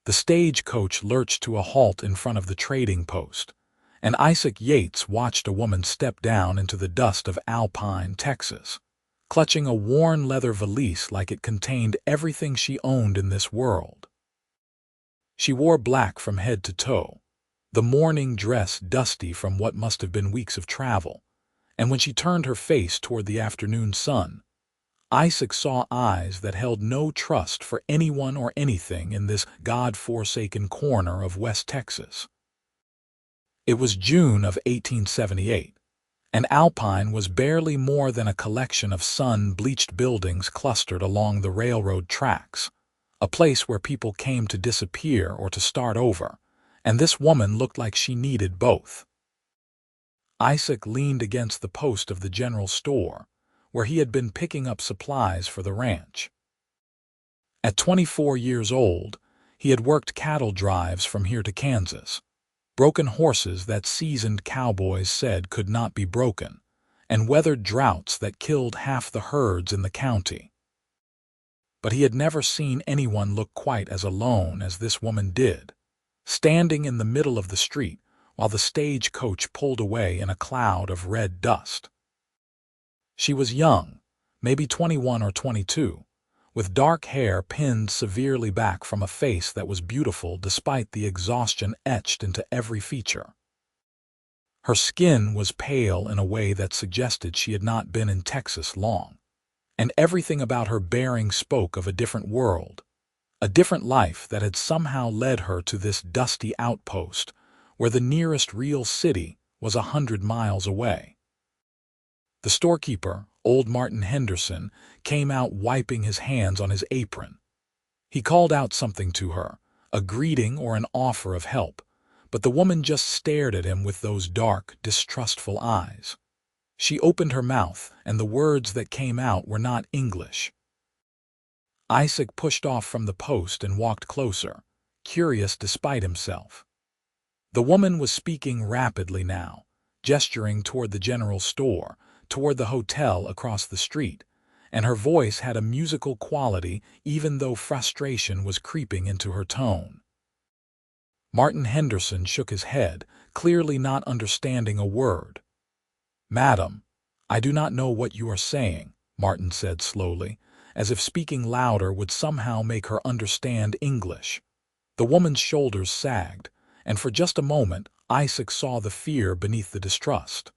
The stagecoach lurched to a halt in front of the trading post, and Isaac Yates watched a woman step down into the dust of Alpine, Texas, clutching a worn leather valise like it contained everything she owned in this world. She wore black from head to toe, the morning dress dusty from what must have been weeks of travel, and when she turned her face toward the afternoon sun, Isaac saw eyes that held no trust for anyone or anything in this God-forsaken corner of West Texas. It was June of 1878, and Alpine was barely more than a collection of sun-bleached buildings clustered along the railroad tracks, a place where people came to disappear or to start over, and this woman looked like she needed both. Isaac leaned against the post of the general store, where he had been picking up supplies for the ranch. At 24 years old, he had worked cattle drives from here to Kansas, broken horses that seasoned cowboys said could not be broken, and weathered droughts that killed half the herds in the county. But he had never seen anyone look quite as alone as this woman did, standing in the middle of the street while the stagecoach pulled away in a cloud of red dust. She was young, maybe 21 or 22, with dark hair pinned severely back from a face that was beautiful despite the exhaustion etched into every feature. Her skin was pale in a way that suggested she had not been in Texas long, and everything about her bearing spoke of a different world, a different life that had somehow led her to this dusty outpost where the nearest real city was 100 miles away. The storekeeper, old Martin Henderson, came out wiping his hands on his apron. He called out something to her, a greeting or an offer of help, but the woman just stared at him with those dark, distrustful eyes. She opened her mouth, and the words that came out were not English. Isaac pushed off from the post and walked closer, curious despite himself. The woman was speaking rapidly now, gesturing toward the general store, toward the hotel across the street, and her voice had a musical quality even though frustration was creeping into her tone. Martin Henderson shook his head, clearly not understanding a word. "Madam, I do not know what you are saying," Martin said slowly, as if speaking louder would somehow make her understand English. The woman's shoulders sagged, and for just a moment Isaac saw the fear beneath the distrust.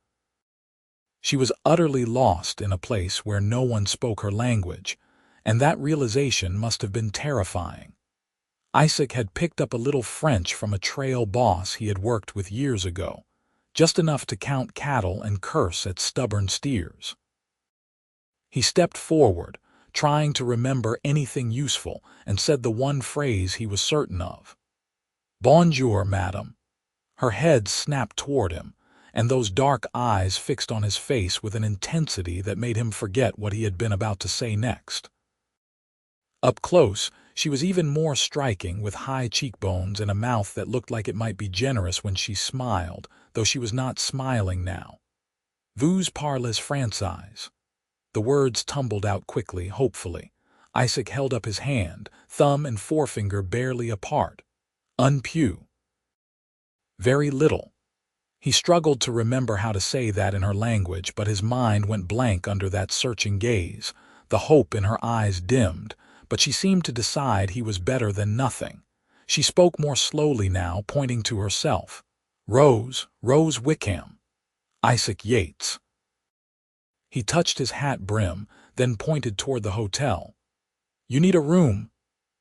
She was utterly lost in a place where no one spoke her language, and that realization must have been terrifying. Isaac had picked up a little French from a trail boss he had worked with years ago, just enough to count cattle and curse at stubborn steers. He stepped forward, trying to remember anything useful, and said the one phrase he was certain of. "Bonjour, madam." Her head snapped toward him, and those dark eyes fixed on his face with an intensity that made him forget what he had been about to say next. Up close, she was even more striking, with high cheekbones and a mouth that looked like it might be generous when she smiled, though she was not smiling now. "Vous parlez français." The words tumbled out quickly, hopefully. Isaac held up his hand, thumb and forefinger barely apart. "Un peu." "Very little." He struggled to remember how to say that in her language, but his mind went blank under that searching gaze. The hope in her eyes dimmed, but she seemed to decide he was better than nothing. She spoke more slowly now, pointing to herself. Rose Wickham. Isaac Yates." He touched his hat brim, then pointed toward the hotel. "You need a room."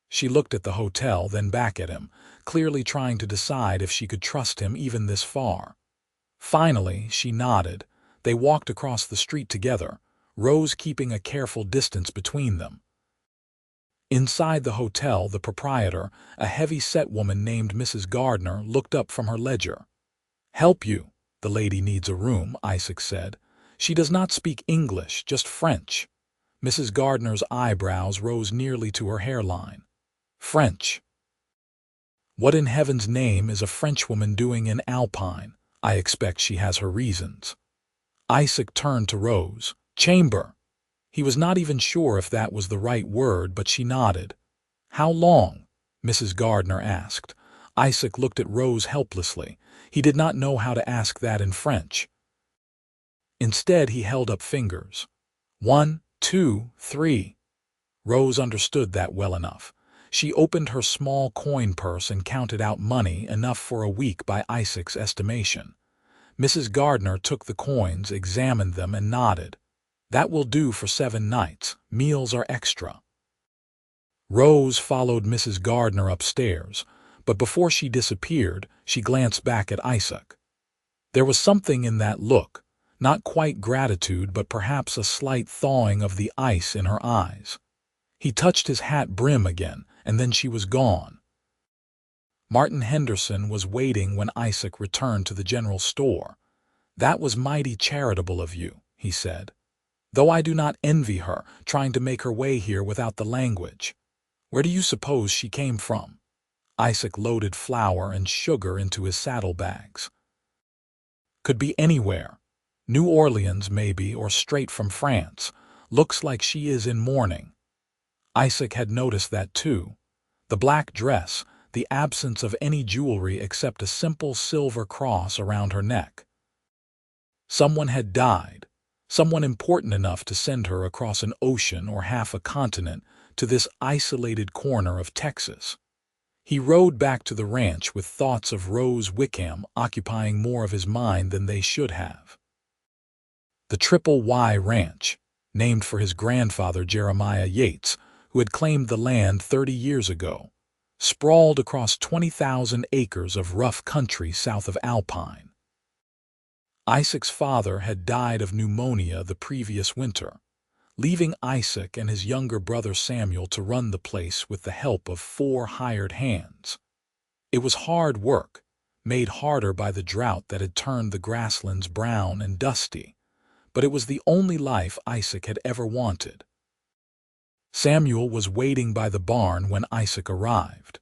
She looked at the hotel, then back at him, clearly trying to decide if she could trust him even this far. Finally, she nodded. They walked across the street together, Rose keeping a careful distance between them. Inside the hotel, the proprietor, a heavy-set woman named Mrs. Gardner, looked up from her ledger. "Help you. The lady needs a room," Isaac said. "She does not speak English, just French." Mrs. Gardner's eyebrows rose nearly to her hairline. "French? What in heaven's name is a Frenchwoman doing in Alpine? I expect she has her reasons." Isaac turned to Rose. "Chamber." He was not even sure if that was the right word, but she nodded. "How long?" Mrs. Gardner asked. Isaac looked at Rose helplessly. He did not know how to ask that in French. Instead, he held up fingers. 1, 2, 3. Rose understood that well enough. She opened her small coin purse and counted out money enough for a week by Isaac's estimation. Mrs. Gardner took the coins, examined them, and nodded. That will do for 7 nights. Meals are extra. Rose followed Mrs. Gardner upstairs, but before she disappeared, she glanced back at Isaac. There was something in that look, not quite gratitude, but perhaps a slight thawing of the ice in her eyes. He touched his hat brim again, and then she was gone. Martin Henderson was waiting when Isaac returned to the general store. "That was mighty charitable of you," he said. "Though I do not envy her, trying to make her way here without the language. Where do you suppose she came from?" Isaac loaded flour and sugar into his saddlebags. "Could be anywhere. New Orleans, maybe, or straight from France. Looks like she is in mourning." Isaac had noticed that too. The black dress, the absence of any jewelry except a simple silver cross around her neck. Someone had died, someone important enough to send her across an ocean or half a continent to this isolated corner of Texas. He rode back to the ranch with thoughts of Rose Wickham occupying more of his mind than they should have. The Triple Y Ranch, named for his grandfather Jeremiah Yates, who had claimed the land 30 years ago, sprawled across 20,000 acres of rough country south of Alpine. Isaac's father had died of pneumonia the previous winter, leaving Isaac and his younger brother Samuel to run the place with the help of 4 hired hands. It was hard work, made harder by the drought that had turned the grasslands brown and dusty, but it was the only life Isaac had ever wanted. Samuel was waiting by the barn when Isaac arrived.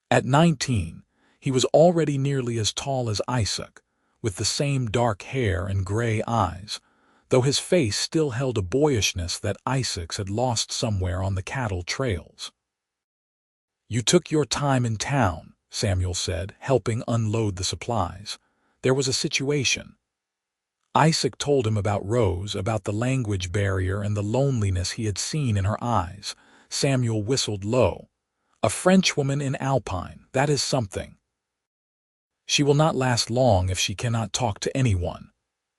At 19, he was already nearly as tall as Isaac, with the same dark hair and gray eyes, though his face still held a boyishness that Isaac's had lost somewhere on the cattle trails. "You took your time in town," Samuel said, helping unload the supplies. "There was a situation." Isaac told him about Rose, about the language barrier and the loneliness he had seen in her eyes. Samuel whistled low. "A Frenchwoman in Alpine, that is something. She will not last long if she cannot talk to anyone.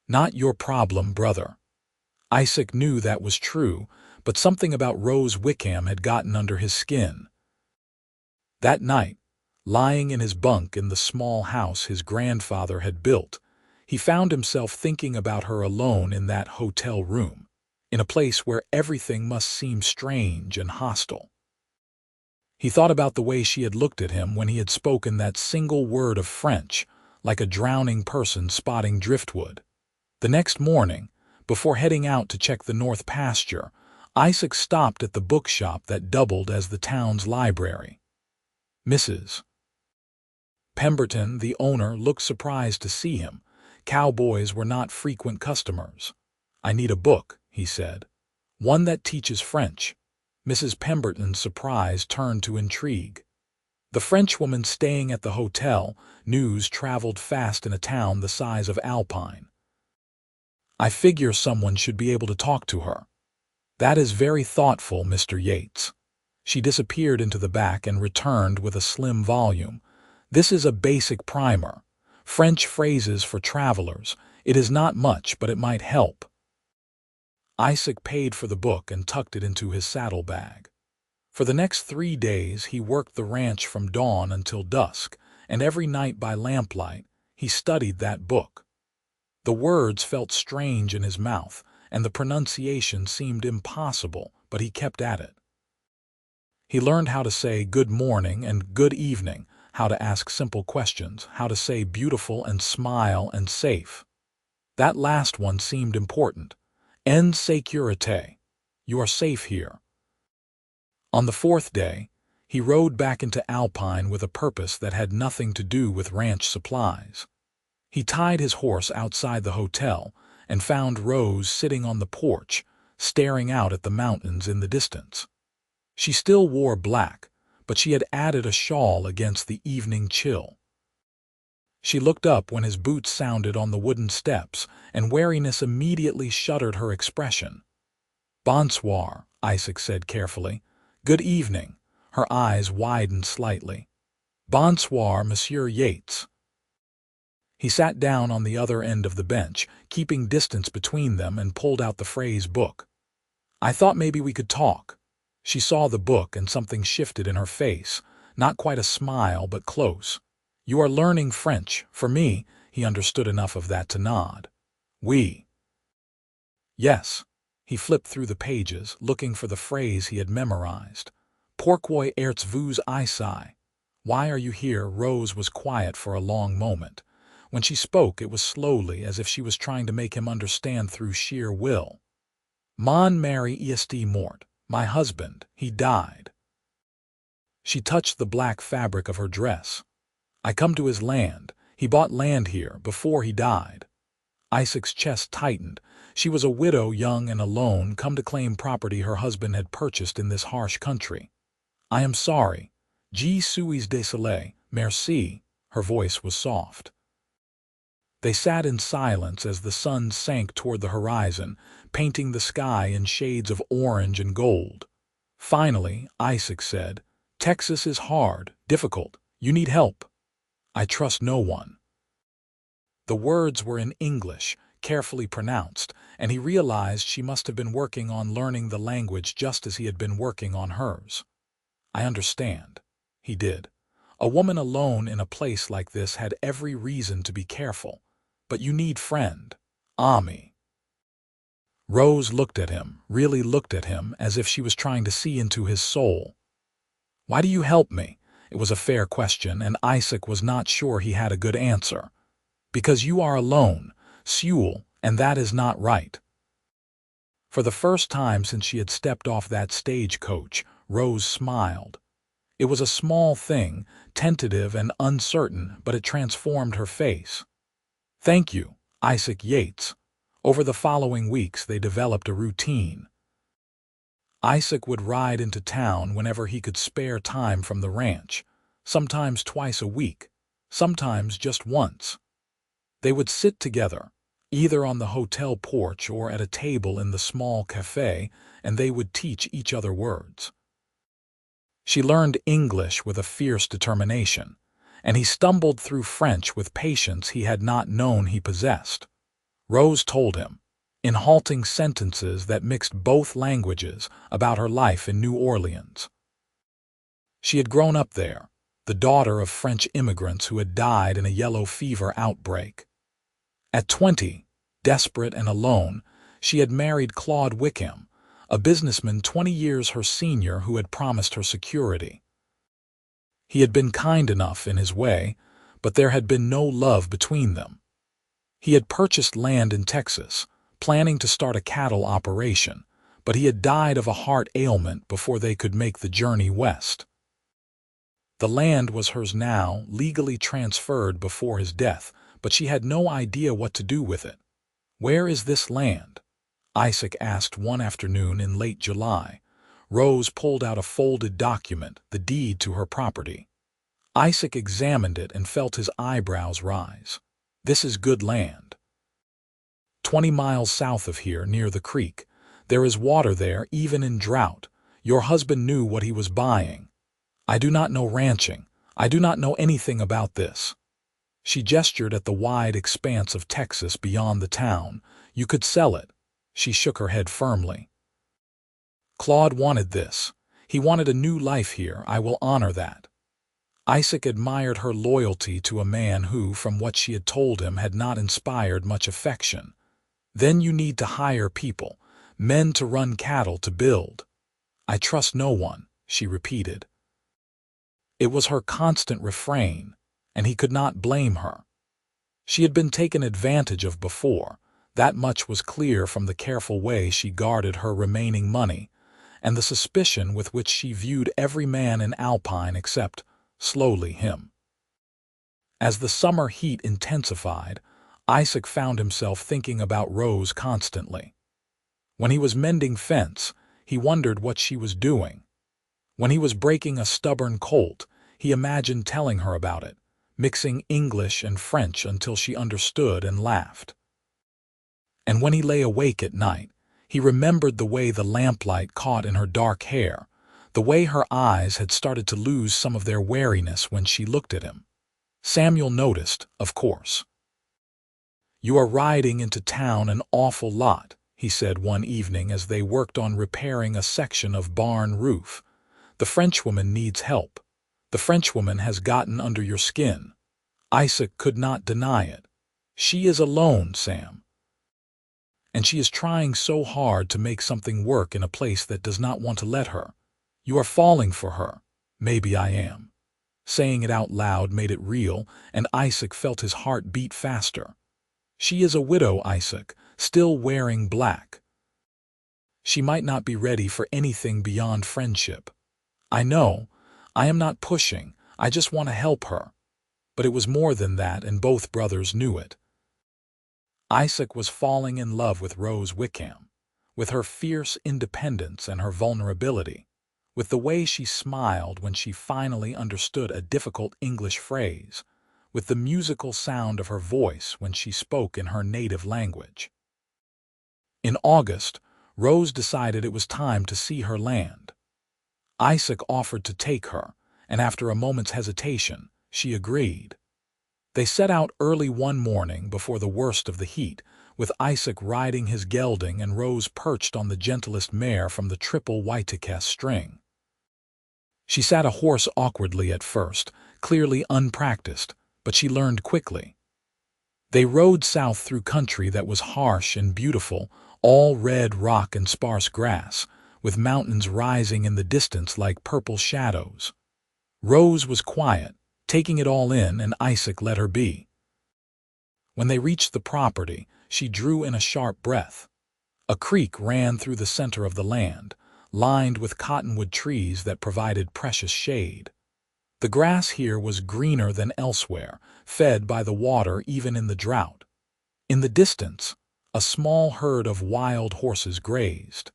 Not your problem, brother." Isaac knew that was true, but something about Rose Wickham had gotten under his skin. That night, lying in his bunk in the small house his grandfather had built, he found himself thinking about her alone in that hotel room, in a place where everything must seem strange and hostile. He thought about the way she had looked at him when he had spoken that single word of French, like a drowning person spotting driftwood. The next morning, before heading out to check the north pasture, Isaac stopped at the bookshop that doubled as the town's library. Mrs. Pemberton, the owner, looked surprised to see him. Cowboys were not frequent customers. "I need a book," he said. "One that teaches French." Mrs. Pemberton's surprise turned to intrigue. The Frenchwoman staying at the hotel, news traveled fast in a town the size of Alpine. "I figure someone should be able to talk to her." "That is very thoughtful, Mr. Yates." She disappeared into the back and returned with a slim volume. "This is a basic primer. French phrases for travelers. It is not much, but it might help." Isaac paid for the book and tucked it into his saddlebag. For the next 3 days he worked the ranch from dawn until dusk, and every night by lamplight he studied that book. The words felt strange in his mouth, and the pronunciation seemed impossible, but he kept at it. He learned how to say good morning and good evening, how to ask simple questions, how to say beautiful and smile and safe. That last one seemed important. En sécurité. You are safe here. On the 4th day, he rode back into Alpine with a purpose that had nothing to do with ranch supplies. He tied his horse outside the hotel and found Rose sitting on the porch, staring out at the mountains in the distance. She still wore black, but she had added a shawl against the evening chill. She looked up when his boots sounded on the wooden steps, and wariness immediately shuttered her expression. "Bonsoir," Isaac said carefully. "Good evening." Her eyes widened slightly. "Bonsoir, Monsieur Yates." He sat down on the other end of the bench, keeping distance between them, and pulled out the phrase book. "I thought maybe we could talk." She saw the book and something shifted in her face, not quite a smile but close. "You are learning French, for me," he understood enough of that to nod. "Oui." "Yes." He flipped through the pages, looking for the phrase he had memorized. "Pourquoi êtes-vous ici?" "Why are you here?" Rose was quiet for a long moment. When she spoke, it was slowly, as if she was trying to make him understand through sheer will. "Mon mari est mort." My husband, he died. She touched the black fabric of her dress. "I come to his land. He bought land here before he died." Isaac's chest tightened. She was a widow, young and alone, come to claim property her husband had purchased in this harsh country. "I am sorry. Je suis désolé. Merci." Her voice was soft. They sat in silence as the sun sank toward the horizon, painting the sky in shades of orange and gold. Finally, Isaac said, "Texas is hard, difficult. You need help." "I trust no one." The words were in English, carefully pronounced, and he realized she must have been working on learning the language just as he had been working on hers. "I understand." He did. A woman alone in a place like this had every reason to be careful. "But you need friend. Ami." Rose looked at him, really looked at him, as if she was trying to see into his soul. "Why do you help me?" It was a fair question, and Isaac was not sure he had a good answer. "Because you are alone, seul, and that is not right." For the first time since she had stepped off that stagecoach, Rose smiled. It was a small thing, tentative and uncertain, but it transformed her face. "Thank you, Isaac Yates." Over the following weeks they developed a routine. Isaac would ride into town whenever he could spare time from the ranch, sometimes twice a week, sometimes just once. They would sit together, either on the hotel porch or at a table in the small cafe, and they would teach each other words. She learned English with a fierce determination, and he stumbled through French with patience he had not known he possessed. Rose told him, in halting sentences that mixed both languages, about her life in New Orleans. She had grown up there, the daughter of French immigrants who had died in a yellow fever outbreak. At 20, desperate and alone, she had married Claude Wickham, a businessman 20 years her senior who had promised her security. He had been kind enough in his way, but there had been no love between them. He had purchased land in Texas, planning to start a cattle operation, but he had died of a heart ailment before they could make the journey west. The land was hers now, legally transferred before his death, but she had no idea what to do with it. "Where is this land?" Isaac asked one afternoon in late July. Rose pulled out a folded document, the deed to her property. Isaac examined it and felt his eyebrows rise. "This is good land. 20 miles south of here, near the creek. There is water there, even in drought. Your husband knew what he was buying. I do not know ranching. I do not know anything about this." She gestured at the wide expanse of Texas beyond the town. "You could sell it." She shook her head firmly. "Claude wanted this. He wanted a new life here. I will honor that." Isaac admired her loyalty to a man who, from what she had told him, had not inspired much affection. "Then you need to hire people, men to run cattle, to build." "I trust no one," she repeated. It was her constant refrain, and he could not blame her. She had been taken advantage of before. That much was clear from the careful way she guarded her remaining money, and the suspicion with which she viewed every man in Alpine except, slowly, him. As the summer heat intensified, Isaac found himself thinking about Rose constantly. When he was mending fence, he wondered what she was doing. When he was breaking a stubborn colt, he imagined telling her about it, mixing English and French until she understood and laughed. And when he lay awake at night, he remembered the way the lamplight caught in her dark hair, the way her eyes had started to lose some of their wariness when she looked at him. Samuel noticed, of course. "You are riding into town an awful lot," he said one evening as they worked on repairing a section of barn roof. "The Frenchwoman needs help. The Frenchwoman has gotten under your skin." Isaac could not deny it. "She is alone, Sam. And she is trying so hard to make something work in a place that does not want to let her. You are falling for her." "Maybe I am." Saying it out loud made it real, and Isaac felt his heart beat faster. "She is a widow, Isaac, still wearing black. She might not be ready for anything beyond friendship." "I know. I am not pushing. I just want to help her." But it was more than that, and both brothers knew it. Isaac was falling in love with Rose Wickham, with her fierce independence and her vulnerability, with the way she smiled when she finally understood a difficult English phrase, with the musical sound of her voice when she spoke in her native language. In August, Rose decided it was time to see her land. Isaac offered to take her, and after a moment's hesitation, she agreed. They set out early one morning before the worst of the heat, with Isaac riding his gelding and Rose perched on the gentlest mare from the triple Whitekess string. She sat a horse awkwardly at first, clearly unpracticed, but she learned quickly. They rode south through country that was harsh and beautiful, all red rock and sparse grass, with mountains rising in the distance like purple shadows. Rose was quiet, taking it all in, and Isaac let her be. When they reached the property, she drew in a sharp breath. A creek ran through the center of the land, lined with cottonwood trees that provided precious shade. The grass here was greener than elsewhere, fed by the water even in the drought. In the distance, a small herd of wild horses grazed.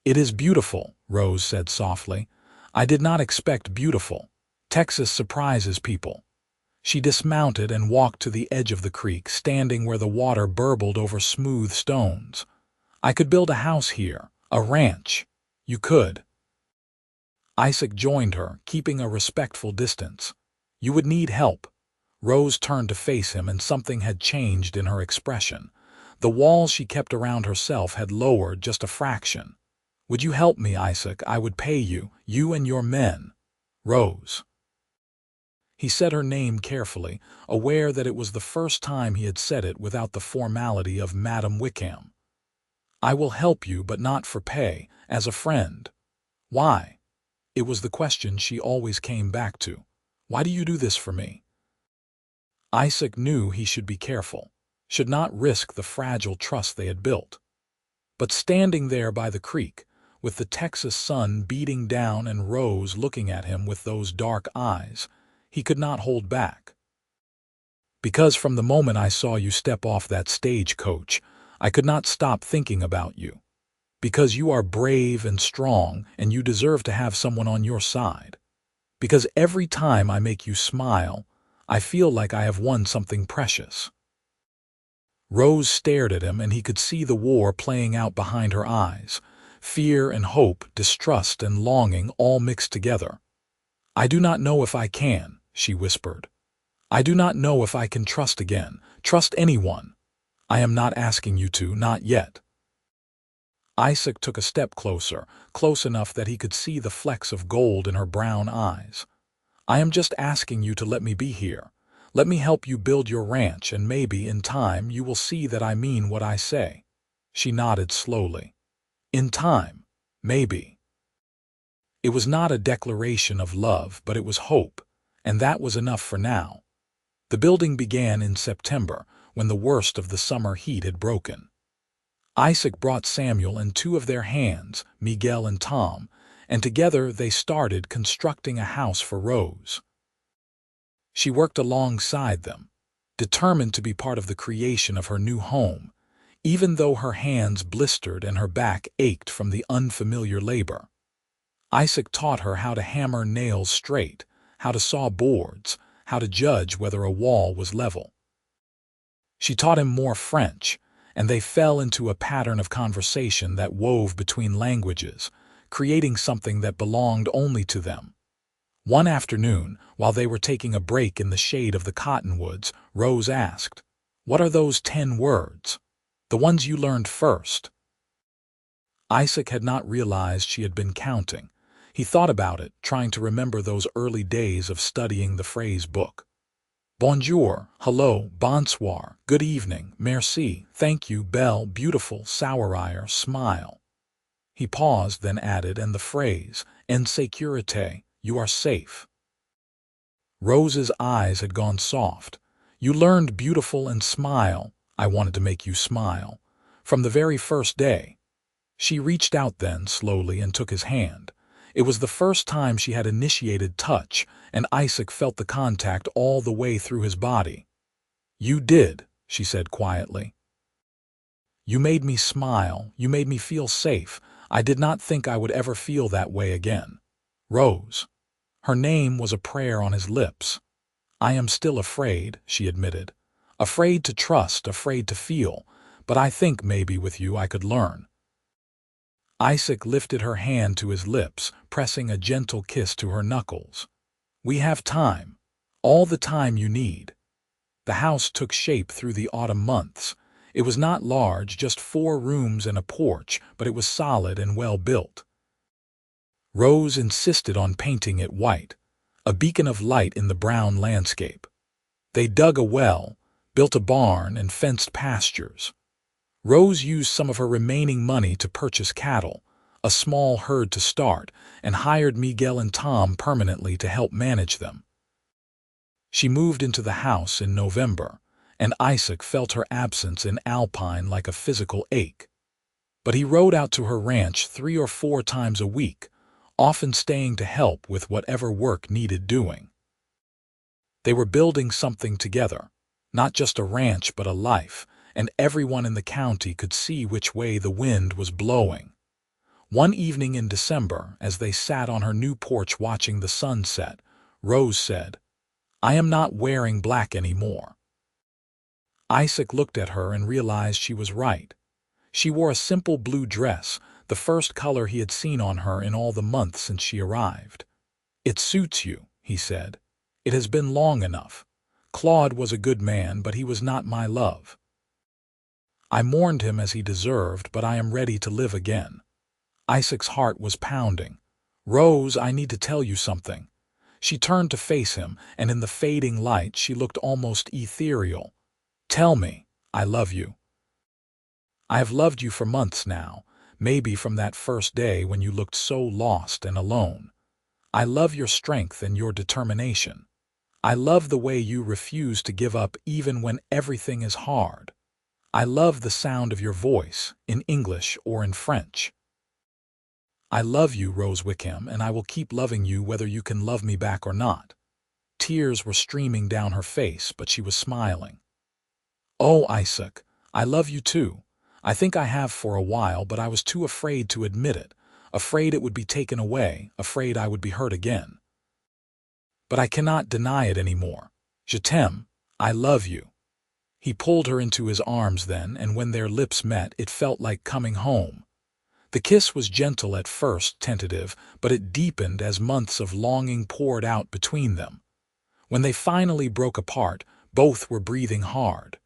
"It is beautiful," Rose said softly. "I did not expect beautiful. Texas surprises people." She dismounted and walked to the edge of the creek, standing where the water burbled over smooth stones. "I could build a house here, a ranch." "You could." Isaac joined her, keeping a respectful distance. "You would need help." Rose turned to face him, and something had changed in her expression. The wall she kept around herself had lowered just a fraction. "Would you help me, Isaac? I would pay you, you and your men." "Rose." He said her name carefully, aware that it was the first time he had said it without the formality of Madam Wickham. "I will help you, but not for pay, as a friend." "Why?" It was the question she always came back to. "Why do you do this for me?" Isaac knew he should be careful, should not risk the fragile trust they had built. But standing there by the creek, with the Texas sun beating down and Rose looking at him with those dark eyes, he could not hold back. "Because from the moment I saw you step off that stagecoach, I could not stop thinking about you. Because you are brave and strong, and you deserve to have someone on your side. Because every time I make you smile, I feel like I have won something precious." Rose stared at him, and he could see the war playing out behind her eyes. Fear and hope, distrust and longing, all mixed together. "I do not know if I can," she whispered. "I do not know if I can trust again, trust anyone. I am not asking you to, not yet." Isaac took a step closer, close enough that he could see the flecks of gold in her brown eyes. "I am just asking you to let me be here. Let me help you build your ranch, and maybe, in time, you will see that I mean what I say." She nodded slowly. "In time, maybe." It was not a declaration of love, but it was hope, and that was enough for now. The building began in September, when the worst of the summer heat had broken. Isaac brought Samuel and two of their hands, Miguel and Tom, and together they started constructing a house for Rose. She worked alongside them, determined to be part of the creation of her new home, even though her hands blistered and her back ached from the unfamiliar labor. Isaac taught her how to hammer nails straight, how to saw boards, how to judge whether a wall was level. She taught him more French, and they fell into a pattern of conversation that wove between languages, creating something that belonged only to them. One afternoon, while they were taking a break in the shade of the cottonwoods, Rose asked, "What are those 10 words? The ones you learned first?" Isaac had not realized she had been counting. He thought about it, trying to remember those early days of studying the phrase book. Bonjour, hello, bonsoir, good evening, merci, thank you, belle, beautiful, sourire, smile. He paused, then added, and the phrase, en sécurité, you are safe. Rose's eyes had gone soft. You learned beautiful and smile. I wanted to make you smile. From the very first day. She reached out then, slowly, and took his hand. It was the first time she had initiated touch, and Isaac felt the contact all the way through his body. You did, she said quietly. You made me smile. You made me feel safe. I did not think I would ever feel that way again. Rose. Her name was a prayer on his lips. I am still afraid, she admitted. Afraid to trust, afraid to feel, but I think maybe with you I could learn. Isaac lifted her hand to his lips, pressing a gentle kiss to her knuckles. We have time. All the time you need. The house took shape through the autumn months. It was not large, just 4 rooms and a porch, but it was solid and well built. Rose insisted on painting it white, a beacon of light in the brown landscape. They dug a well, built a barn, and fenced pastures. Rose used some of her remaining money to purchase cattle, a small herd to start, and hired Miguel and Tom permanently to help manage them. She moved into the house in November, and Isaac felt her absence in Alpine like a physical ache. But he rode out to her ranch 3 or 4 times a week, often staying to help with whatever work needed doing. They were building something together, not just a ranch but a life, and everyone in the county could see which way the wind was blowing. One evening in December, as they sat on her new porch watching the sun set, Rose said, I am not wearing black anymore. Isaac looked at her and realized she was right. She wore a simple blue dress, the first color he had seen on her in all the months since she arrived. It suits you, he said. It has been long enough. Claude was a good man, but he was not my love. I mourned him as he deserved, but I am ready to live again. Isaac's heart was pounding. Rose, I need to tell you something. She turned to face him, and in the fading light she looked almost ethereal. Tell me, I love you. I have loved you for months now, maybe from that first day when you looked so lost and alone. I love your strength and your determination. I love the way you refuse to give up even when everything is hard. I love the sound of your voice, in English or in French. I love you, Rose Wickham, and I will keep loving you whether you can love me back or not. Tears were streaming down her face, but she was smiling. Oh, Isaac, I love you too. I think I have for a while, but I was too afraid to admit it, afraid it would be taken away, afraid I would be hurt again. But I cannot deny it anymore. Je t'aime, I love you. He pulled her into his arms then, and when their lips met, it felt like coming home. The kiss was gentle at first, tentative, but it deepened as months of longing poured out between them. When they finally broke apart, both were breathing hard.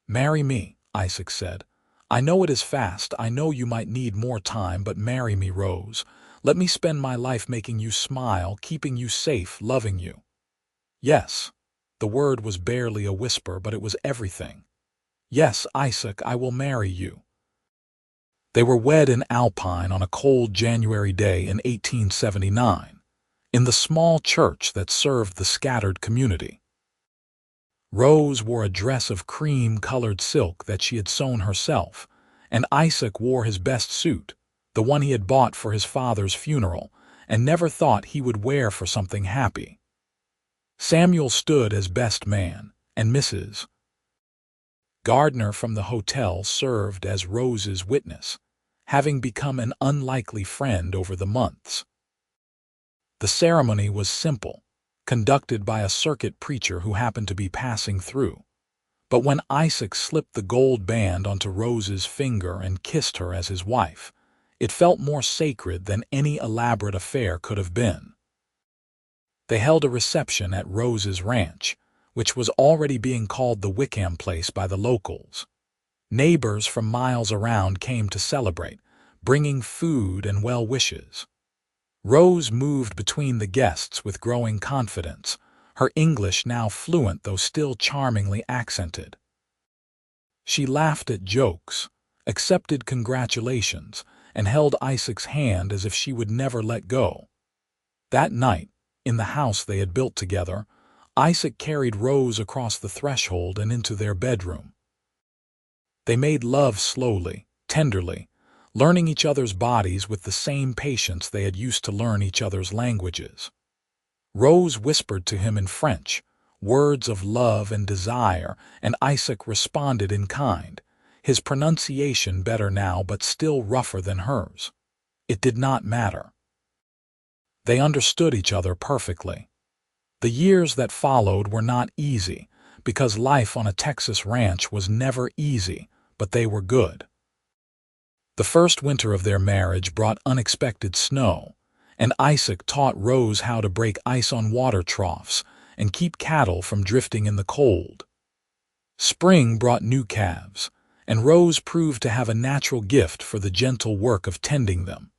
Marry me, Isaac said. I know it is fast, I know you might need more time, but marry me, Rose. Let me spend my life making you smile, keeping you safe, loving you. Yes. The word was barely a whisper, but it was everything. Yes, Isaac, I will marry you. They were wed in Alpine on a cold January day in 1879, in the small church that served the scattered community. Rose wore a dress of cream-colored silk that she had sewn herself, and Isaac wore his best suit, the one he had bought for his father's funeral, and never thought he would wear for something happy. Samuel stood as best man, and Mrs. Gardner from the hotel served as Rose's witness. having become an unlikely friend over the months. The ceremony was simple, conducted by a circuit preacher who happened to be passing through. But when Isaac slipped the gold band onto Rose's finger and kissed her as his wife, it felt more sacred than any elaborate affair could have been. They held a reception at Rose's ranch, which was already being called the Wickham place by the locals. Neighbors from miles around came to celebrate, bringing food and well wishes. Rose moved between the guests with growing confidence, her English now fluent though still charmingly accented. She laughed at jokes, accepted congratulations, and held Isaac's hand as if she would never let go. That night, in the house they had built together, Isaac carried Rose across the threshold and into their bedroom. They made love slowly, tenderly, learning each other's bodies with the same patience they had used to learn each other's languages. Rose whispered to him in French, words of love and desire, and Isaac responded in kind, his pronunciation better now but still rougher than hers. It did not matter. They understood each other perfectly. The years that followed were not easy, because life on a Texas ranch was never easy, but they were good. The first winter of their marriage brought unexpected snow, and Isaac taught Rose how to break ice on water troughs and keep cattle from drifting in the cold. Spring brought new calves, and Rose proved to have a natural gift for the gentle work of tending them.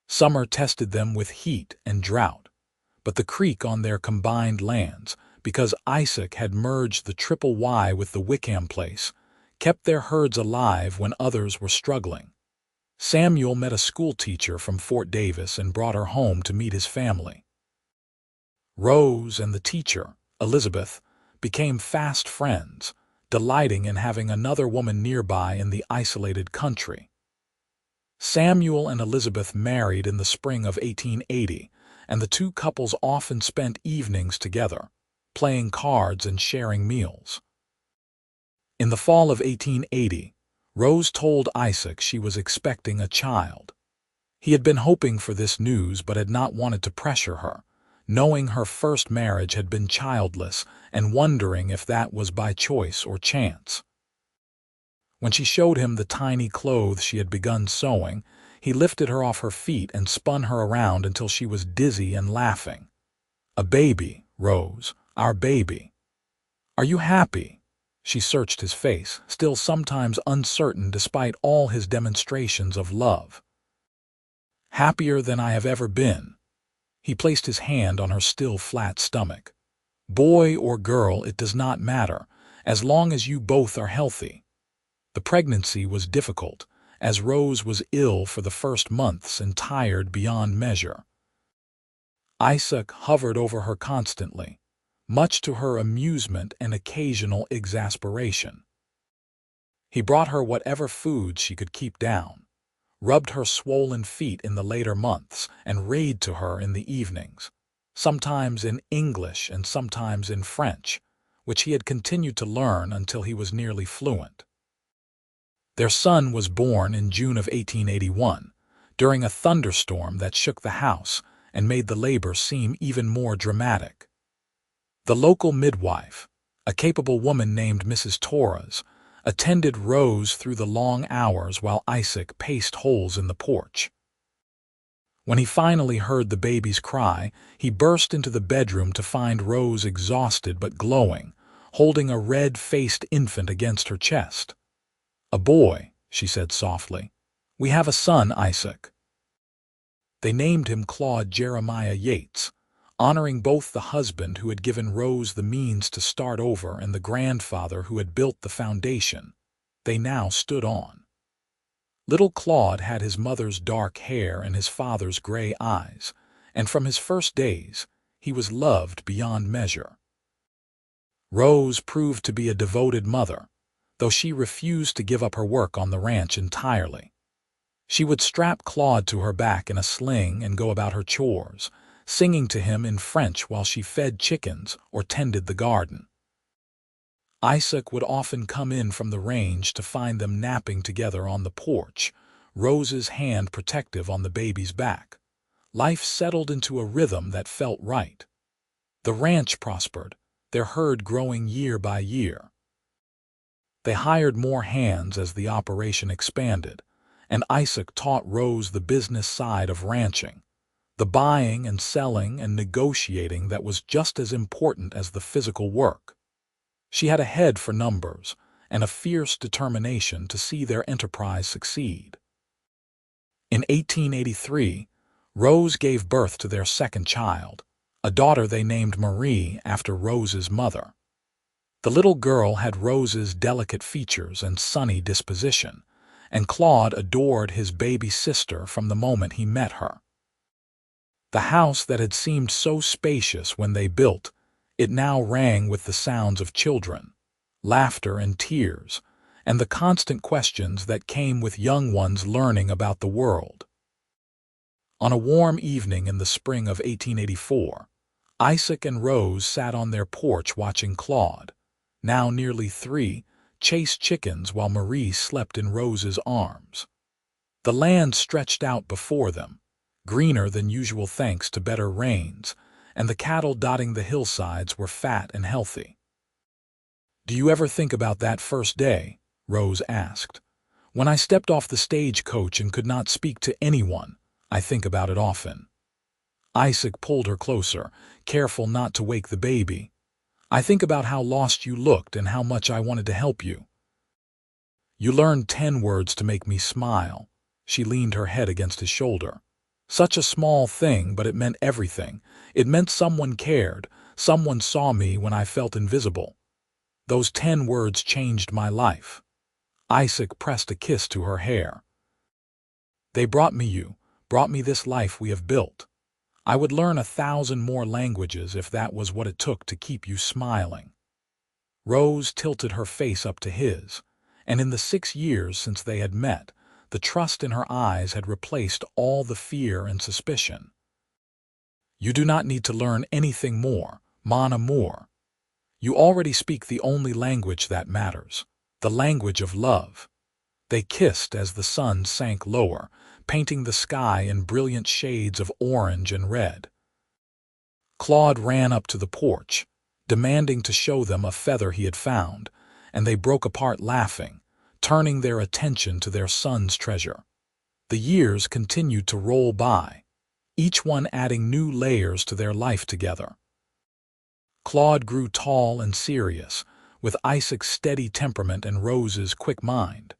Summer tested them with heat and drought, but the creek on their combined lands, because Isaac had merged the Triple Y with the Wickham place, kept their herds alive when others were struggling. Samuel met a schoolteacher from Fort Davis and brought her home to meet his family. Rose and the teacher, Elizabeth, became fast friends, delighting in having another woman nearby in the isolated country. Samuel and Elizabeth married in the spring of 1880, and the two couples often spent evenings together, playing cards and sharing meals. In the fall of 1880, Rose told Isaac she was expecting a child. He had been hoping for this news but had not wanted to pressure her, knowing her first marriage had been childless and wondering if that was by choice or chance. When she showed him the tiny clothes she had begun sewing, he lifted her off her feet and spun her around until she was dizzy and laughing. "A baby, Rose, our baby. Are you happy?" She searched his face, still sometimes uncertain despite all his demonstrations of love. "Happier than I have ever been." He placed his hand on her still flat stomach. "Boy or girl, it does not matter, as long as you both are healthy." The pregnancy was difficult, as Rose was ill for the first months and tired beyond measure. Isaac hovered over her constantly, much to her amusement and occasional exasperation. He brought her whatever food she could keep down, rubbed her swollen feet in the later months, and read to her in the evenings, sometimes in English and sometimes in French, which he had continued to learn until he was nearly fluent. Their son was born in June of 1881, during a thunderstorm that shook the house and made the labor seem even more dramatic. The local midwife, a capable woman named Mrs. Torres, attended Rose through the long hours while Isaac paced holes in the porch. When he finally heard the baby's cry, he burst into the bedroom to find Rose exhausted but glowing, holding a red-faced infant against her chest. "A boy," she said softly. "We have a son, Isaac." They named him Claude Jeremiah Yates, honoring both the husband who had given Rose the means to start over and the grandfather who had built the foundation they now stood on. Little Claude had his mother's dark hair and his father's gray eyes, and from his first days he was loved beyond measure. Rose proved to be a devoted mother, though she refused to give up her work on the ranch entirely. She would strap Claude to her back in a sling and go about her chores, singing to him in French while she fed chickens or tended the garden. Isaac would often come in from the range to find them napping together on the porch, Rose's hand protective on the baby's back. Life settled into a rhythm that felt right. The ranch prospered, their herd growing year by year. They hired more hands as the operation expanded, and Isaac taught Rose the business side of ranching, the buying and selling and negotiating that was just as important as the physical work. She had a head for numbers and a fierce determination to see their enterprise succeed. In 1883, Rose gave birth to their second child, a daughter they named Marie after Rose's mother. The little girl had Rose's delicate features and sunny disposition, and Claude adored his baby sister from the moment he met her. The house that had seemed so spacious when they built, it now rang with the sounds of children, laughter and tears, and the constant questions that came with young ones learning about the world. On a warm evening in the spring of 1884, Isaac and Rose sat on their porch watching Claude, now nearly 3, chase chickens while Marie slept in Rose's arms. The land stretched out before them, greener than usual thanks to better rains, and the cattle dotting the hillsides were fat and healthy. "Do you ever think about that first day?" Rose asked. "When I stepped off the stagecoach and could not speak to anyone, I think about it often." Isaac pulled her closer, careful not to wake the baby. "I think about how lost you looked and how much I wanted to help you. You learned 10 words to make me smile." She leaned her head against his shoulder. "Such a small thing, but it meant everything. It meant someone cared, someone saw me when I felt invisible. Those 10 words changed my life." Isaac pressed a kiss to her hair. "They brought me this life we have built. I would learn 1,000 more languages if that was what it took to keep you smiling." Rose tilted her face up to his, and in the 6 years since they had met, the trust in her eyes had replaced all the fear and suspicion. "You do not need to learn anything more, mon amour. You already speak the only language that matters, the language of love." They kissed as the sun sank lower, painting the sky in brilliant shades of orange and red. Claude ran up to the porch, demanding to show them a feather he had found, and they broke apart laughing, turning their attention to their son's treasure. The years continued to roll by, each one adding new layers to their life together. Claude grew tall and serious, with Isaac's steady temperament and Rose's quick mind.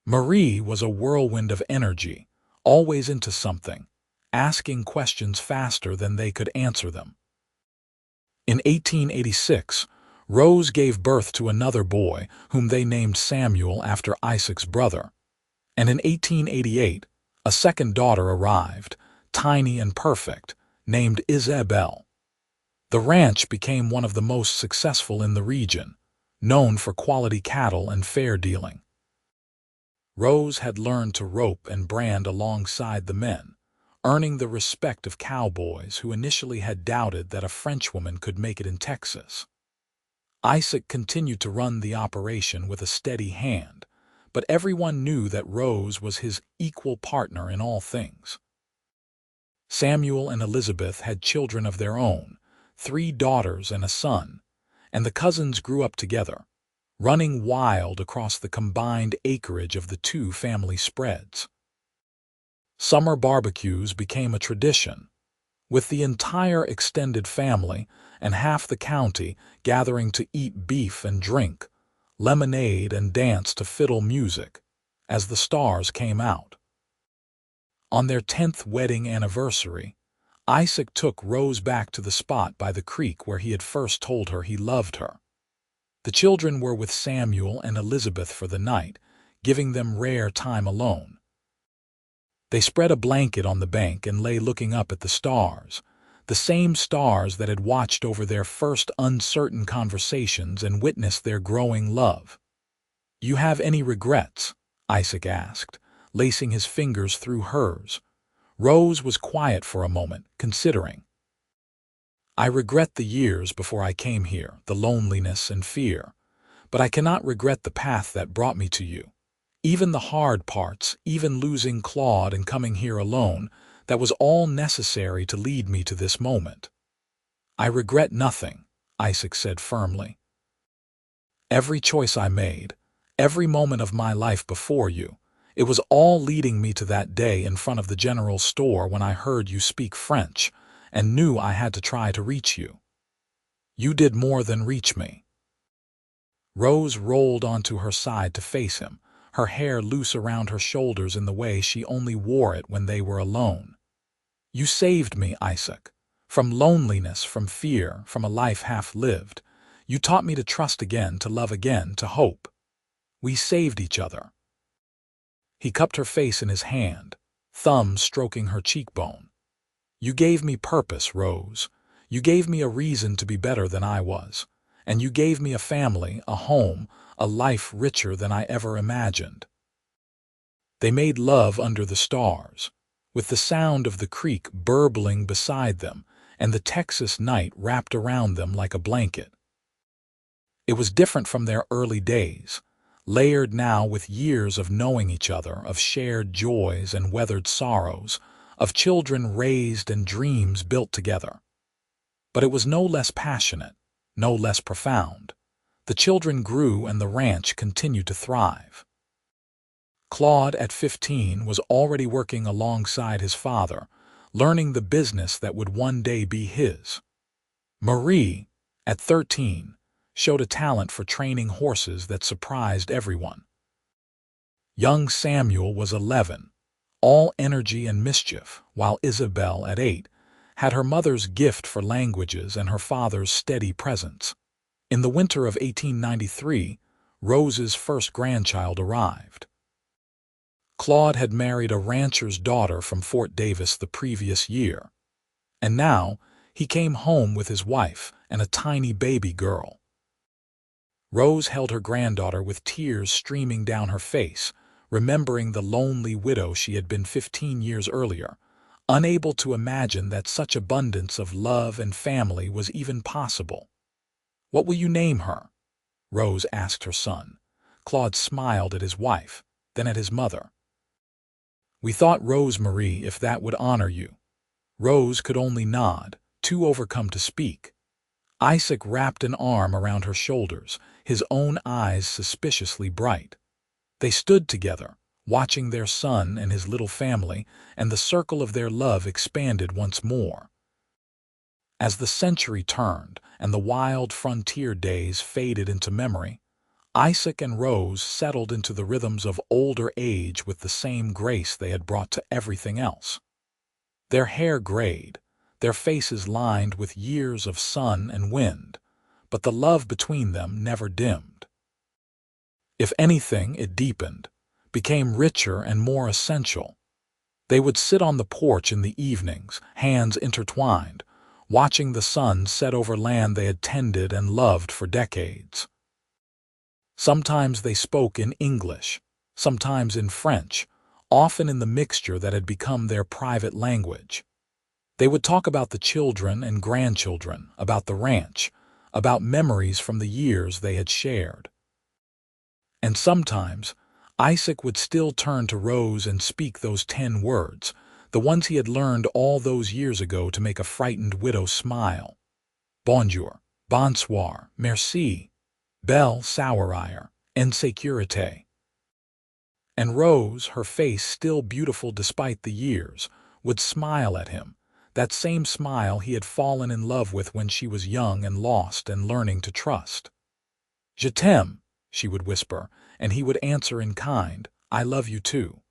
Marie was a whirlwind of energy, always into something, asking questions faster than they could answer them. In 1886, Rose gave birth to another boy whom they named Samuel after Isaac's brother. And in 1888, a second daughter arrived, tiny and perfect, named Isabel. The ranch became one of the most successful in the region, known for quality cattle and fair dealing. Rose had learned to rope and brand alongside the men, earning the respect of cowboys who initially had doubted that a Frenchwoman could make it in Texas. Isaac continued to run the operation with a steady hand, but everyone knew that Rose was his equal partner in all things. Samuel and Elizabeth had children of their own, 3 daughters and a son, and the cousins grew up together, running wild across the combined acreage of the 2 family spreads. Summer barbecues became a tradition, with the entire extended family and half the county gathering to eat beef and drink, lemonade and dance to fiddle music, as the stars came out. On their 10th wedding anniversary, Isaac took Rose back to the spot by the creek where he had first told her he loved her. The children were with Samuel and Elizabeth for the night, giving them rare time alone. They spread a blanket on the bank and lay looking up at the stars, the same stars that had watched over their first uncertain conversations and witnessed their growing love. "You have any regrets?" Isaac asked, lacing his fingers through hers. Rose was quiet for a moment, considering. "I regret the years before I came here, the loneliness and fear, but I cannot regret the path that brought me to you. Even the hard parts, even losing Claude and coming here alone, that was all necessary to lead me to this moment. I regret nothing, Isaac said firmly. Every choice I made, every moment of my life before you, it was all leading me to that day in front of the general store when I heard you speak French and knew I had to try to reach you. You did more than reach me. Rose rolled onto her side to face him, her hair loose around her shoulders in the way she only wore it when they were alone. You saved me, Isaac. From loneliness, from fear, from a life half-lived. You taught me to trust again, to love again, to hope. We saved each other. He cupped her face in his hand, thumb stroking her cheekbone. You gave me purpose, Rose. You gave me a reason to be better than I was. And you gave me a family, a home, a life richer than I ever imagined. They made love under the stars, with the sound of the creek burbling beside them and the Texas night wrapped around them like a blanket. It was different from their early days, layered now with years of knowing each other, of shared joys and weathered sorrows, of children raised and dreams built together. But it was no less passionate, no less profound. The children grew and the ranch continued to thrive. Claude, at 15, was already working alongside his father, learning the business that would one day be his. Marie, at 13, showed a talent for training horses that surprised everyone. Young Samuel was 11, all energy and mischief, while Isabel, at 8, had her mother's gift for languages and her father's steady presence. In the winter of 1893, Rose's first grandchild arrived. Claude had married a rancher's daughter from Fort Davis the previous year, and now he came home with his wife and a tiny baby girl. Rose held her granddaughter with tears streaming down her face, remembering the lonely widow she had been 15 years earlier, unable to imagine that such abundance of love and family was even possible. "What will you name her?" Rose asked her son. Claude smiled at his wife, then at his mother. "We thought Rosemarie, if that would honor you." Rose could only nod, too overcome to speak. Isaac wrapped an arm around her shoulders, his own eyes suspiciously bright. They stood together, watching their son and his little family, and the circle of their love expanded once more. As the century turned and the wild frontier days faded into memory, Isaac and Rose settled into the rhythms of older age with the same grace they had brought to everything else. Their hair grayed, their faces lined with years of sun and wind, but the love between them never dimmed. If anything, it deepened, became richer and more essential. They would sit on the porch in the evenings, hands intertwined, watching the sun set over land they had tended and loved for decades. Sometimes they spoke in English, sometimes in French, often in the mixture that had become their private language. They would talk about the children and grandchildren, about the ranch, about memories from the years they had shared. And sometimes, Isaac would still turn to Rose and speak those 10 words, the ones he had learned all those years ago to make a frightened widow smile. Bonjour, bonsoir, merci, belle sourire, en sécurité. And Rose, her face still beautiful despite the years, would smile at him, that same smile he had fallen in love with when she was young and lost and learning to trust. Je t'aime, she would whisper, and he would answer in kind, I love you too.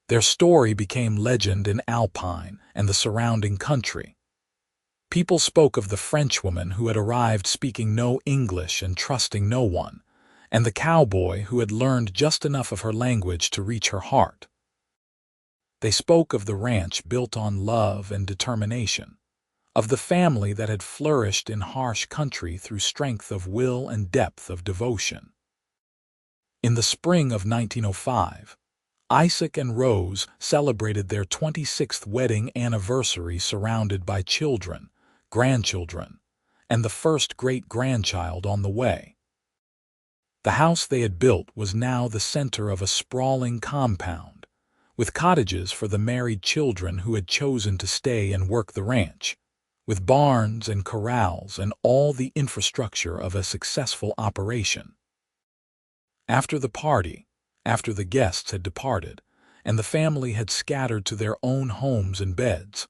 Their story became legend in Alpine and the surrounding country. People spoke of the Frenchwoman who had arrived speaking no English and trusting no one, and the cowboy who had learned just enough of her language to reach her heart. They spoke of the ranch built on love and determination, of the family that had flourished in harsh country through strength of will and depth of devotion. In the spring of 1905, Isaac and Rose celebrated their 26th wedding anniversary surrounded by children, grandchildren, and the first great-grandchild on the way. The house they had built was now the center of a sprawling compound, with cottages for the married children who had chosen to stay and work the ranch, with barns and corrals and all the infrastructure of a successful operation. After the party, after the guests had departed, and the family had scattered to their own homes and beds,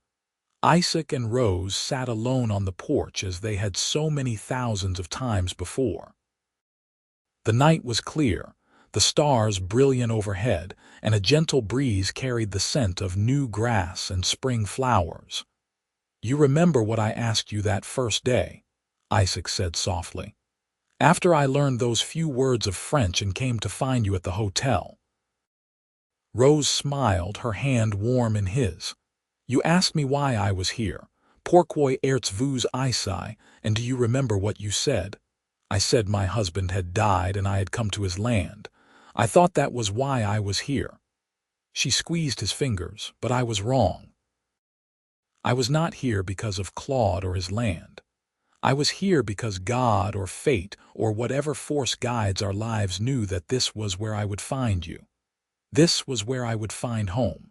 Isaac and Rose sat alone on the porch as they had so many thousands of times before. The night was clear, the stars brilliant overhead, and a gentle breeze carried the scent of new grass and spring flowers. "You remember what I asked you that first day?" Isaac said softly. "After I learned those few words of French and came to find you at the hotel." Rose smiled, her hand warm in his. "You asked me why I was here. Pourquoi êtes-vous ici, and do you remember what you said?" "I said my husband had died and I had come to his land. I thought that was why I was here." She squeezed his fingers, but I was wrong. "I was not here because of Claude or his land. I was here because God or fate or whatever force guides our lives knew that this was where I would find you. This was where I would find home."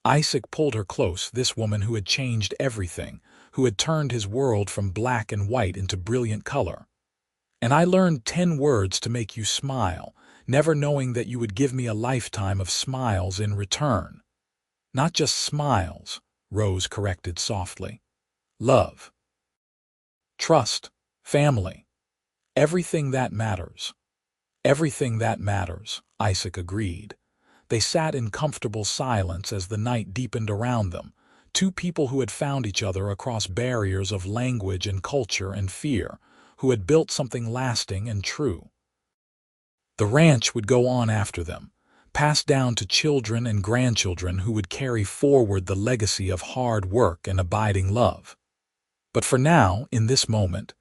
Isaac pulled her close, this woman who had changed everything, who had turned his world from black and white into brilliant color. "And I learned 10 words to make you smile, never knowing that you would give me a lifetime of smiles in return." "Not just smiles," Rose corrected softly. "Love, trust, family, everything that matters." "Everything that matters," Isaac agreed. They sat in comfortable silence as the night deepened around them, two people who had found each other across barriers of language and culture and fear, who had built something lasting and true. The ranch would go on after them, passed down to children and grandchildren who would carry forward the legacy of hard work and abiding love. But for now, in this moment,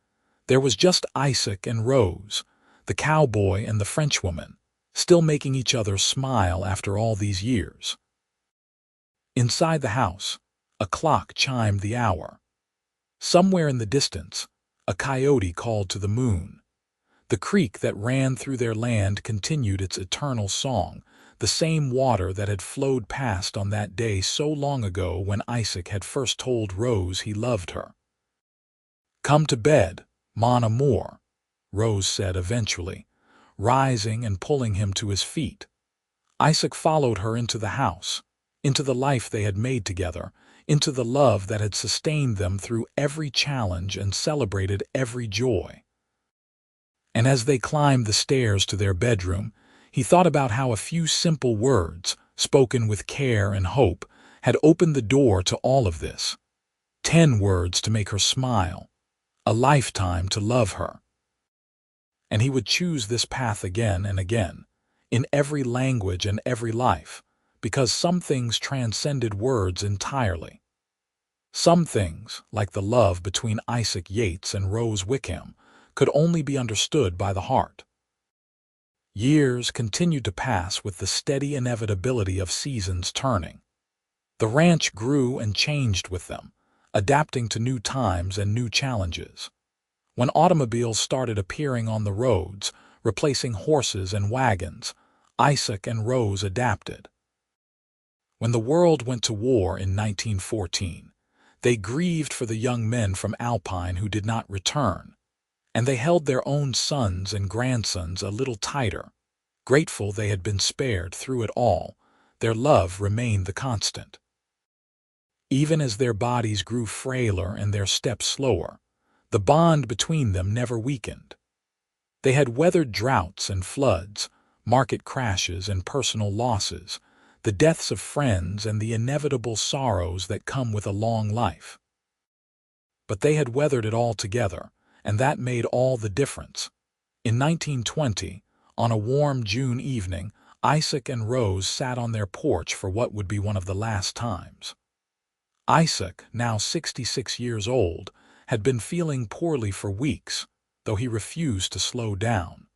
there was just Isaac and Rose, the cowboy and the Frenchwoman, still making each other smile after all these years. Inside the house, a clock chimed the hour. Somewhere in the distance, a coyote called to the moon. The creek that ran through their land continued its eternal song, the same water that had flowed past on that day so long ago when Isaac had first told Rose he loved her. "Come to bed, mon amour," Rose said eventually, rising and pulling him to his feet. Isaac followed her into the house, into the life they had made together, into the love that had sustained them through every challenge and celebrated every joy. And as they climbed the stairs to their bedroom, he thought about how a few simple words, spoken with care and hope, had opened the door to all of this. 10 words to make her smile, a lifetime to love her. And he would choose this path again and again, in every language and every life, because some things transcended words entirely. Some things, like the love between Isaac Yates and Rose Wickham, could only be understood by the heart. Years continued to pass with the steady inevitability of seasons turning. The ranch grew and changed with them, adapting to new times and new challenges. When automobiles started appearing on the roads, replacing horses and wagons, Isaac and Rose adapted. When the world went to war in 1914, they grieved for the young men from Alpine who did not return, and they held their own sons and grandsons a little tighter. Grateful they had been spared through it all, their love remained the constant. Even as their bodies grew frailer and their steps slower, the bond between them never weakened. They had weathered droughts and floods, market crashes and personal losses, the deaths of friends and the inevitable sorrows that come with a long life. But they had weathered it all together, and that made all the difference. In 1920, on a warm June evening, Isaac and Rose sat on their porch for what would be one of the last times. Isaac, now 66 years old, had been feeling poorly for weeks, though he refused to slow down.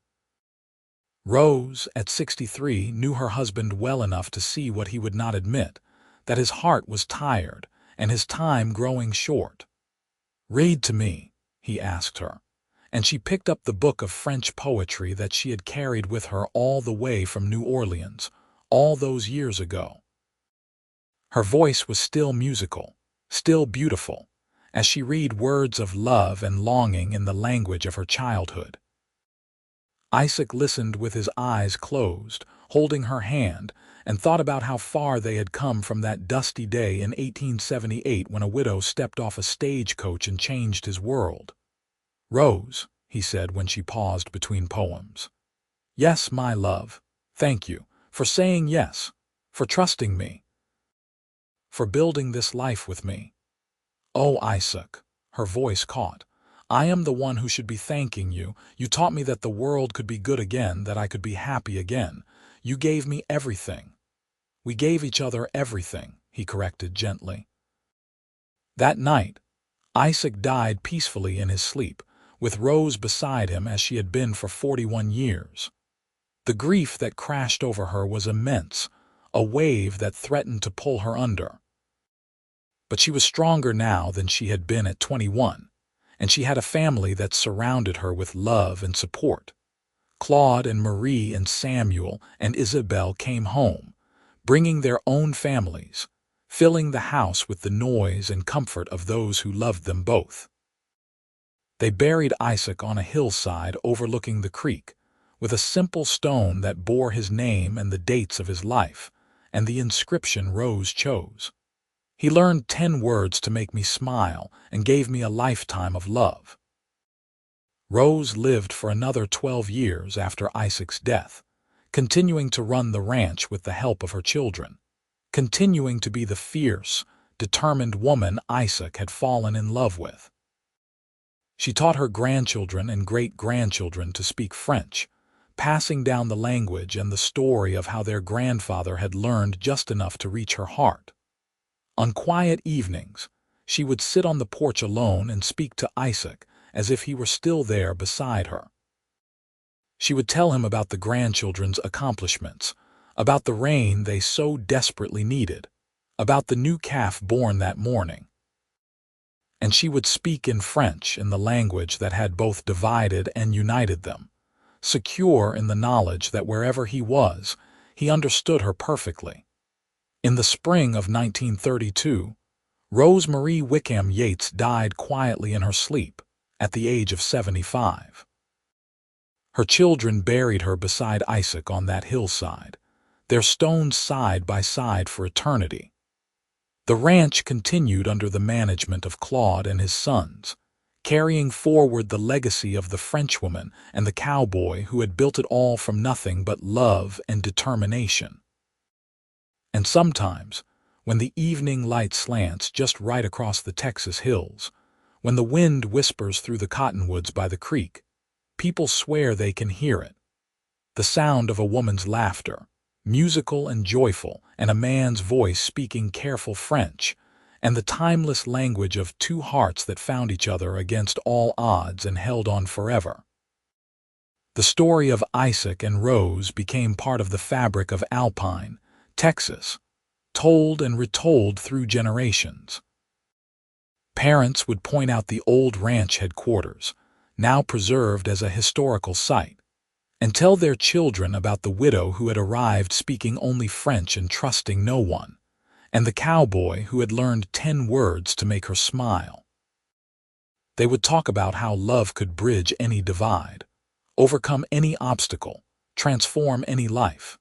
Rose, at 63, knew her husband well enough to see what he would not admit, that his heart was tired and his time growing short. "Read to me," he asked her, and she picked up the book of French poetry that she had carried with her all the way from New Orleans, all those years ago. Her voice was still musical, still beautiful, as she read words of love and longing in the language of her childhood. Isaac listened with his eyes closed, holding her hand, and thought about how far they had come from that dusty day in 1878 when a widow stepped off a stagecoach and changed his world. "Rose," he said when she paused between poems. "Yes, my love. Thank you for saying yes, for trusting me, for building this life with me." "Oh, Isaac," her voice caught, "I am the one who should be thanking you. You taught me that the world could be good again, that I could be happy again. You gave me everything." "We gave each other everything," he corrected gently. That night, Isaac died peacefully in his sleep, with Rose beside him as she had been for 41 years. The grief that crashed over her was immense, a wave that threatened to pull her under. But she was stronger now than she had been at 21, and she had a family that surrounded her with love and support. Claude and Marie and Samuel and Isabel came home, bringing their own families, filling the house with the noise and comfort of those who loved them both. They buried Isaac on a hillside overlooking the creek, with a simple stone that bore his name and the dates of his life, and the inscription Rose chose. "He learned 10 words to make me smile and gave me a lifetime of love." Rose lived for another 12 years after Isaac's death, continuing to run the ranch with the help of her children, continuing to be the fierce, determined woman Isaac had fallen in love with. She taught her grandchildren and great-grandchildren to speak French, passing down the language and the story of how their grandfather had learned just enough to reach her heart. On quiet evenings, she would sit on the porch alone and speak to Isaac as if he were still there beside her. She would tell him about the grandchildren's accomplishments, about the rain they so desperately needed, about the new calf born that morning. And she would speak in French, in the language that had both divided and united them, secure in the knowledge that wherever he was, he understood her perfectly. In the spring of 1932, Rose Wickham Yates died quietly in her sleep, at the age of 75. Her children buried her beside Isaac on that hillside, their stones side by side for eternity. The ranch continued under the management of Claude and his sons, carrying forward the legacy of the Frenchwoman and the cowboy who had built it all from nothing but love and determination. And sometimes, when the evening light slants just right across the Texas hills, when the wind whispers through the cottonwoods by the creek, people swear they can hear it. The sound of a woman's laughter, musical and joyful, and a man's voice speaking careful French, and the timeless language of 2 hearts that found each other against all odds and held on forever. The story of Isaac and Rose became part of the fabric of Alpine, Texas, told and retold through generations. Parents would point out the old ranch headquarters, now preserved as a historical site, and tell their children about the widow who had arrived speaking only French and trusting no one, and the cowboy who had learned 10 words to make her smile. They would talk about how love could bridge any divide, overcome any obstacle, transform any life.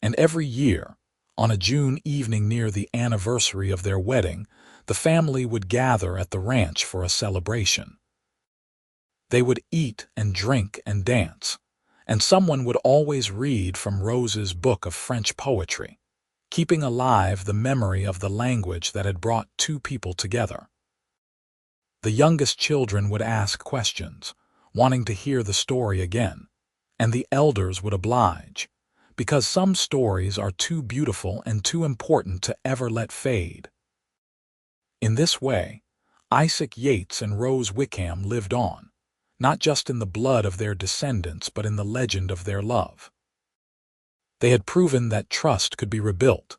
And every year, on a June evening near the anniversary of their wedding, the family would gather at the ranch for a celebration. They would eat and drink and dance, and someone would always read from Rose's book of French poetry, keeping alive the memory of the language that had brought 2 people together. The youngest children would ask questions, wanting to hear the story again, and the elders would oblige, because some stories are too beautiful and too important to ever let fade. In this way, Isaac Yates and Rose Wickham lived on, not just in the blood of their descendants but in the legend of their love. They had proven that trust could be rebuilt,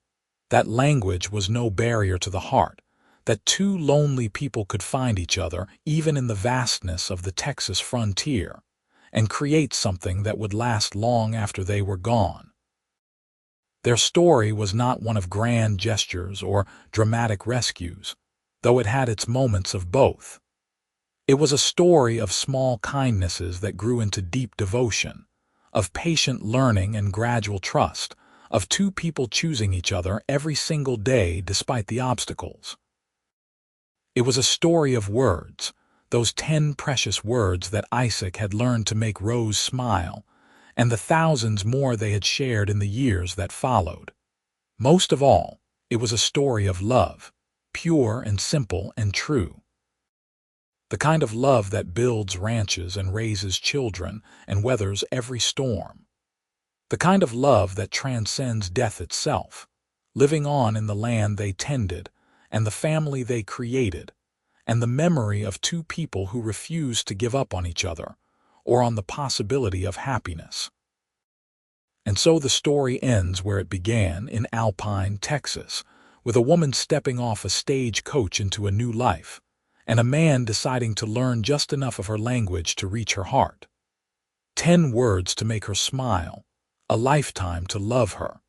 that language was no barrier to the heart, that two lonely people could find each other even in the vastness of the Texas frontier and create something that would last long after they were gone. Their story was not one of grand gestures or dramatic rescues, though it had its moments of both. It was a story of small kindnesses that grew into deep devotion, of patient learning and gradual trust, of two people choosing each other every single day despite the obstacles. It was a story of words, those 10 precious words that Isaac had learned to make Rose smile, and the thousands more they had shared in the years that followed. Most of all, it was a story of love, pure and simple and true. The kind of love that builds ranches and raises children and weathers every storm. The kind of love that transcends death itself, living on in the land they tended and the family they created, and the memory of two people who refused to give up on each other or on the possibility of happiness. And so the story ends where it began, in Alpine, Texas, with a woman stepping off a stagecoach into a new life, and a man deciding to learn just enough of her language to reach her heart. 10 words to make her smile, a lifetime to love her,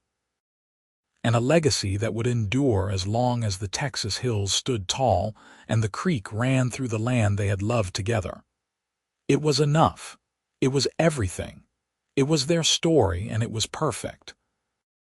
and a legacy that would endure as long as the Texas hills stood tall and the creek ran through the land they had loved together. It was enough. It was everything. It was their story, and it was perfect.